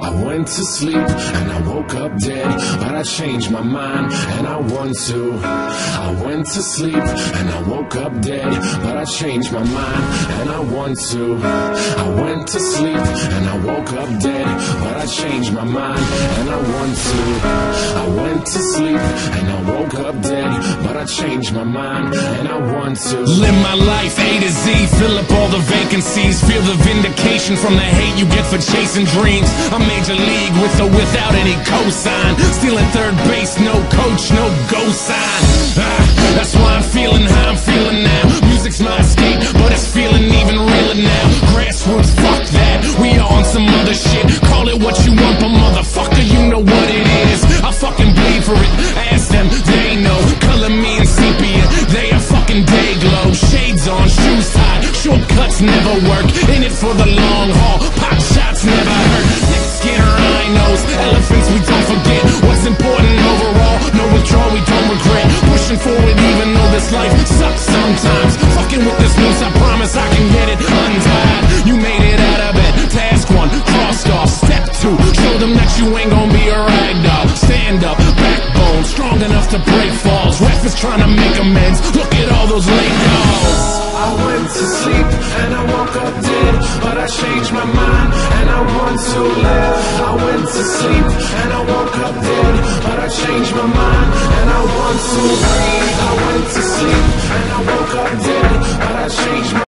I went to sleep and I woke up dead, but I changed my mind and I want to. I went to sleep and I woke up dead, but I changed my mind and I want to. I went to sleep and I woke up dead, but I changed my mind and I want to. I went to sleep and I woke up dead, but I changed my mind and I want to. Live my life A to Z, fill up all the vacancies, feel the vindication from the hate you get for chasing dreams. I'm Major League with or without any cosign, stealing third base, no coach, no go sign. That's why I'm feeling how I'm feeling now. Music's my escape, but it's feeling even realer now. Grassroots, fuck that, we on some other shit. Call it what you want, but motherfucker, you know what it is. I fucking bleed for it, ask them, they know. Color me in sepia, they are fucking day glow. Shades on, shoes tied, shortcuts never work. In it for the long haul, pop shots never hurt. Necks get rhinos, elephants we don't forget. What's important overall, no withdrawal we don't regret. Pushing forward even though this life sucks sometimes. Fucking with this noose, I promise I can get it untied. You made it out of bed, task one, crossed off. Step two, show them that you ain't gon' be a rag doll. Stand up, backbone, strong enough to break falls. Ref is trying to make amends, look at all those late calls. I went to sleep and I woke up dead, but I changed my mind and I want to live. I went to sleep and I woke up dead, but I changed my mind and I want to breathe. I went to sleep and I woke up dead, but I changed my